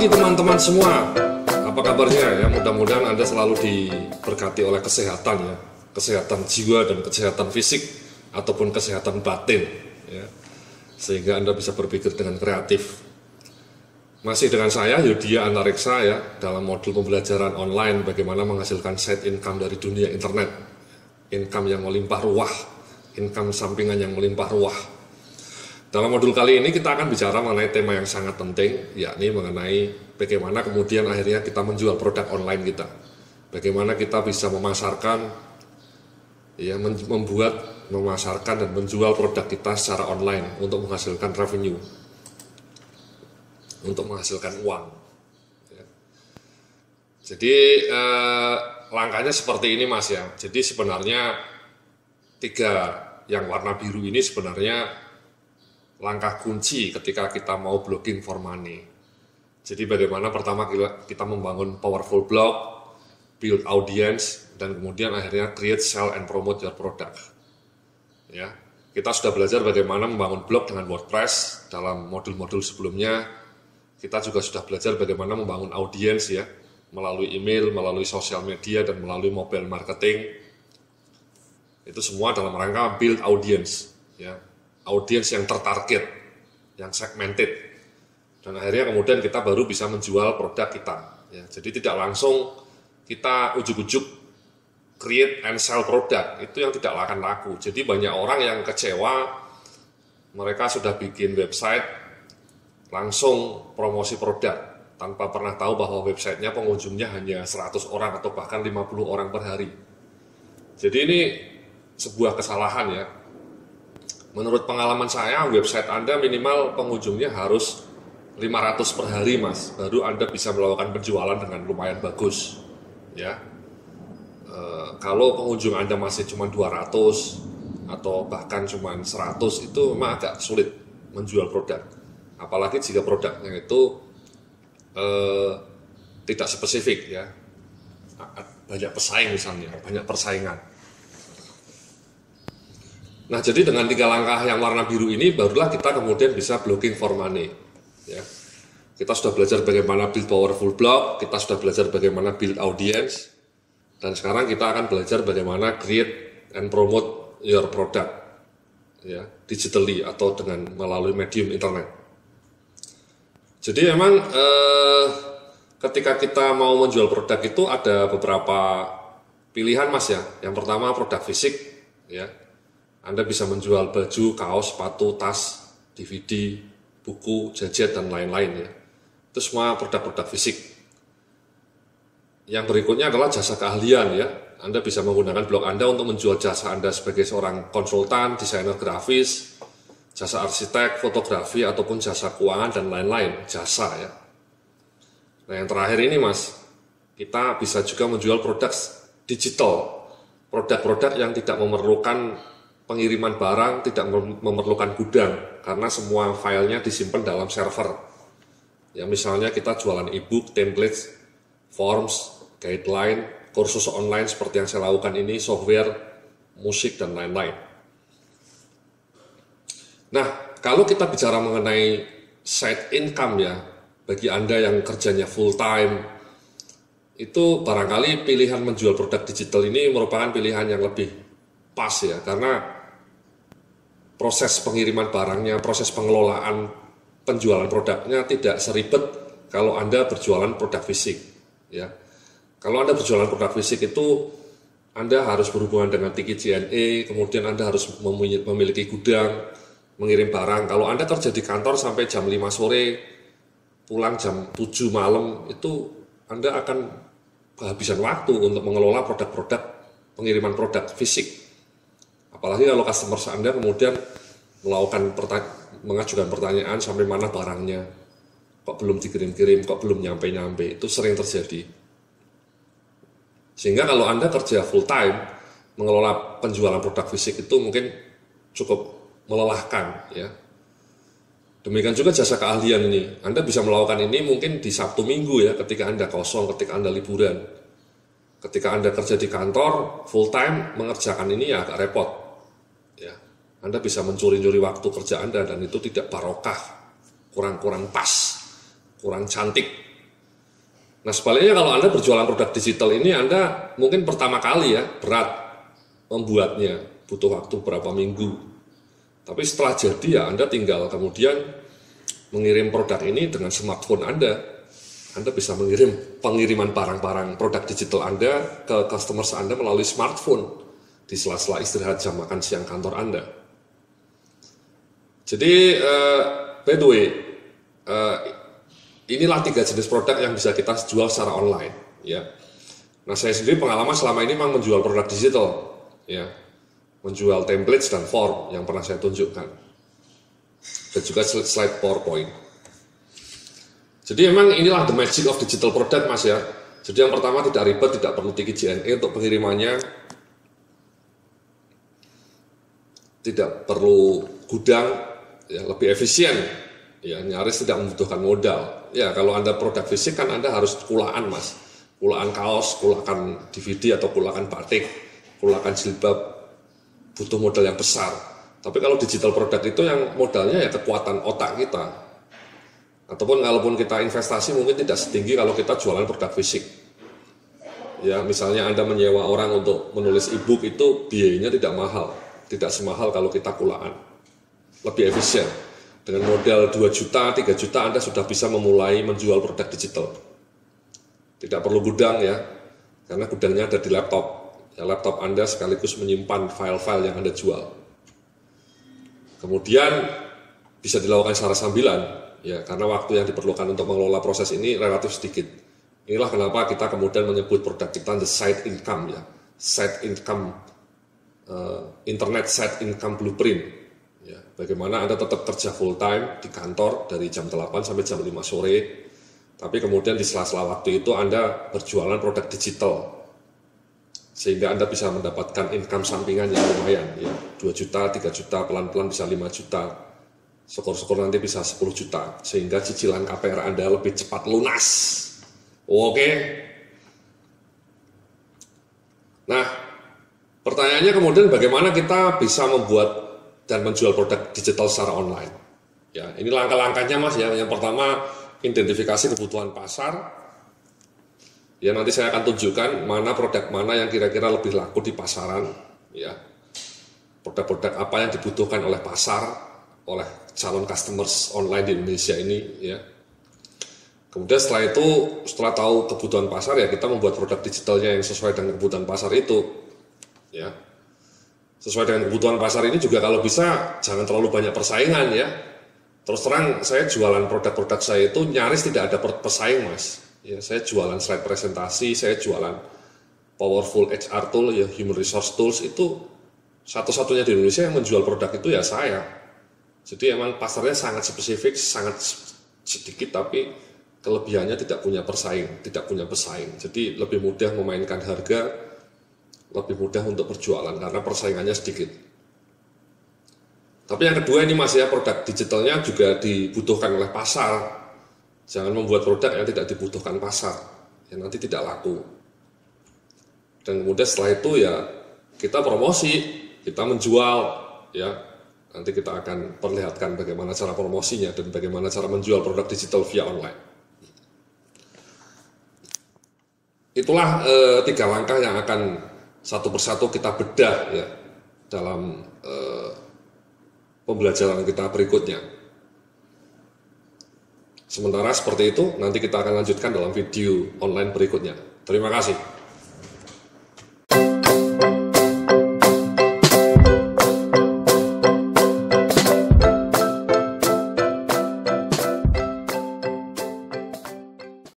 pagi teman-teman semua. Apa kabarnya ya? Mudah-mudahan Anda selalu diberkati oleh kesehatan ya. Kesehatan jiwa dan kesehatan fisik ataupun kesehatan batin ya. Sehingga Anda bisa berpikir dengan kreatif. Masih dengan saya Yudhya Antareksa ya, dalam modul pembelajaran online bagaimana menghasilkan side income dari dunia internet. Income yang melimpah ruah, income sampingan yang melimpah ruah. Dalam modul kali ini kita akan bicara mengenai tema yang sangat penting, yakni mengenai bagaimana kemudian akhirnya kita menjual produk online kita. Bagaimana kita bisa memasarkan, ya, memasarkan dan menjual produk kita secara online untuk menghasilkan revenue, untuk menghasilkan uang. Ya. Jadi langkahnya seperti ini Mas ya. Jadi sebenarnya 3 yang warna biru ini sebenarnya langkah kunci ketika kita mau blogging for money. Jadi bagaimana pertama kita membangun powerful blog, build audience, dan kemudian akhirnya create, sell, and promote your product. Ya, kita sudah belajar bagaimana membangun blog dengan WordPress dalam modul-modul sebelumnya. Kita juga sudah belajar bagaimana membangun audience ya, melalui email, melalui sosial media, dan melalui mobile marketing. Itu semua dalam rangka build audience ya. Audiens yang tertarget, yang segmented, dan akhirnya kemudian kita baru bisa menjual produk kita. Ya, jadi tidak langsung kita ujuk-ujuk create and sell produk, itu yang tidak akan laku. Jadi banyak orang yang kecewa, mereka sudah bikin website, langsung promosi produk, tanpa pernah tahu bahwa websitenya pengunjungnya hanya 100 orang atau bahkan 50 orang per hari. Jadi ini sebuah kesalahan ya. Menurut pengalaman saya, website Anda minimal pengunjungnya harus 500 per hari Mas, baru Anda bisa melakukan penjualan dengan lumayan bagus ya. Kalau pengunjung Anda masih cuma 200 atau bahkan cuma 100, itu memang agak sulit menjual produk. Apalagi jika produknya itu tidak spesifik ya, banyak pesaing misalnya, banyak persaingan. Nah, jadi dengan 3 langkah yang warna biru ini barulah kita kemudian bisa blogging for money. Ya. Kita sudah belajar bagaimana build powerful blog, kita sudah belajar bagaimana build audience, dan sekarang kita akan belajar bagaimana create and promote your product, ya, digitally atau dengan melalui medium internet. Jadi memang ketika kita mau menjual produk itu ada beberapa pilihan Mas ya. Yang pertama produk fisik, ya. Anda bisa menjual baju, kaos, sepatu, tas, DVD, buku, gadget, dan lain-lain ya. Itu semua produk-produk fisik. Yang berikutnya adalah jasa keahlian ya. Anda bisa menggunakan blog Anda untuk menjual jasa Anda sebagai seorang konsultan, desainer grafis, jasa arsitek, fotografi, ataupun jasa keuangan, dan lain-lain. Jasa ya. Nah yang terakhir ini Mas, kita bisa juga menjual produk digital. Produk-produk yang tidak memerlukan pengiriman barang, tidak memerlukan gudang, karena semua filenya disimpan dalam server. Ya misalnya kita jualan e-book, templates, forms, guideline, kursus online seperti yang saya lakukan ini, software, musik, dan lain-lain. Nah, kalau kita bicara mengenai side income ya, bagi Anda yang kerjanya full time, itu barangkali pilihan menjual produk digital ini merupakan pilihan yang lebih pas ya, karena proses pengiriman barangnya, proses pengelolaan penjualan produknya tidak seribet kalau Anda berjualan produk fisik ya. Kalau Anda berjualan produk fisik itu Anda harus berhubungan dengan Tiki JNE, kemudian Anda harus memiliki gudang, mengirim barang. Kalau Anda kerja di kantor sampai jam 5 sore, pulang jam 7 malam, itu Anda akan kehabisan waktu untuk mengelola produk-produk, pengiriman produk fisik. Apalagi kalau customer Anda kemudian mengajukan pertanyaan sampai mana barangnya, kok belum dikirim-kirim, kok belum nyampe-nyampe, itu sering terjadi. Sehingga kalau Anda kerja full time, mengelola penjualan produk fisik itu mungkin cukup melelahkan ya. Demikian juga jasa keahlian ini, Anda bisa melakukan ini mungkin di Sabtu Minggu ya, ketika Anda kosong, ketika Anda liburan. Ketika Anda kerja di kantor full time, mengerjakan ini ya agak repot. Ya, Anda bisa mencuri-curi waktu kerja Anda dan itu tidak barokah, kurang pas, kurang cantik Nah sebaliknya kalau Anda berjualan produk digital ini, Anda mungkin pertama kali ya berat membuatnya, butuh waktu berapa minggu. Tapi setelah jadi ya Anda tinggal kemudian mengirim produk ini dengan smartphone Anda. Anda bisa mengirim pengiriman barang-barang produk digital Anda ke customers Anda melalui smartphone di sela-sela istirahat jam makan siang kantor Anda. Jadi by the way, inilah 3 jenis produk yang bisa kita jual secara online, ya. Nah, saya sendiri pengalaman selama ini memang menjual produk digital, ya, menjual templates dan form yang pernah saya tunjukkan, dan juga slide PowerPoint. Jadi memang inilah the magic of digital product, Mas ya. Jadi yang pertama tidak ribet, tidak perlu JNE untuk pengirimannya, tidak perlu gudang, ya, lebih efisien. Ya, nyaris tidak membutuhkan modal. Ya, kalau Anda produk fisik kan Anda harus kulaan, Mas. Kulaan kaos, kulaan DVD atau kulaan batik, kulaan jilbab, butuh modal yang besar. Tapi kalau digital produk itu yang modalnya ya kekuatan otak kita. Ataupun kalaupun kita investasi mungkin tidak setinggi kalau kita jualan produk fisik. Ya, misalnya Anda menyewa orang untuk menulis e-book itu biayanya tidak mahal. Tidak semahal kalau kita kulaan. Lebih efisien. Dengan modal 2 juta, 3 juta Anda sudah bisa memulai menjual produk digital. Tidak perlu gudang ya, karena gudangnya ada di laptop. Ya, laptop Anda sekaligus menyimpan file-file yang Anda jual. Kemudian bisa dilakukan secara sambilan, ya, karena waktu yang diperlukan untuk mengelola proses ini relatif sedikit. Inilah kenapa kita kemudian menyebut produk kita the side income, ya, side income, internet side income blueprint. Ya, bagaimana Anda tetap kerja full time di kantor dari jam 8 sampai jam 5 sore, tapi kemudian di sela-sela waktu itu Anda berjualan produk digital, sehingga Anda bisa mendapatkan income sampingan yang lumayan, ya, 2 juta, 3 juta, pelan-pelan bisa 5 juta, syukur-syukur nanti bisa 10 juta, sehingga cicilan KPR Anda lebih cepat lunas. Oke. Nah, pertanyaannya kemudian bagaimana kita bisa membuat dan menjual produk digital secara online. Ya, ini langkah-langkahnya, Mas ya. Yang pertama, identifikasi kebutuhan pasar. Ya, nanti saya akan tunjukkan mana produk mana yang kira-kira lebih laku di pasaran, ya. Produk-produk apa yang dibutuhkan oleh pasar, oleh calon customers online di Indonesia ini, ya. Kemudian setelah itu, setelah tahu kebutuhan pasar, ya kita membuat produk digitalnya yang sesuai dengan kebutuhan pasar itu, ya. Sesuai dengan kebutuhan pasar ini juga kalau bisa jangan terlalu banyak persaingan, ya. Terus terang saya jualan produk-produk saya itu nyaris tidak ada pesaing, Mas. Ya, saya jualan slide presentasi, saya jualan powerful HR tool, ya, human resource tools, itu satu-satunya di Indonesia yang menjual produk itu ya saya. Jadi emang pasarnya sangat spesifik, sangat sedikit, tapi kelebihannya tidak punya persaing, tidak punya pesaing. Jadi lebih mudah memainkan harga, lebih mudah untuk berjualan karena persaingannya sedikit. Tapi yang kedua ini, Mas ya, produk digitalnya juga dibutuhkan oleh pasar. Jangan membuat produk yang tidak dibutuhkan pasar, yang nanti tidak laku. Dan kemudian setelah itu ya kita promosi, kita menjual, ya. Nanti kita akan perlihatkan bagaimana cara promosinya dan bagaimana cara menjual produk digital via online. Itulah 3 langkah yang akan satu persatu kita bedah, ya, dalam pembelajaran kita berikutnya. Sementara seperti itu, nanti kita akan lanjutkan dalam video online berikutnya. Terima kasih.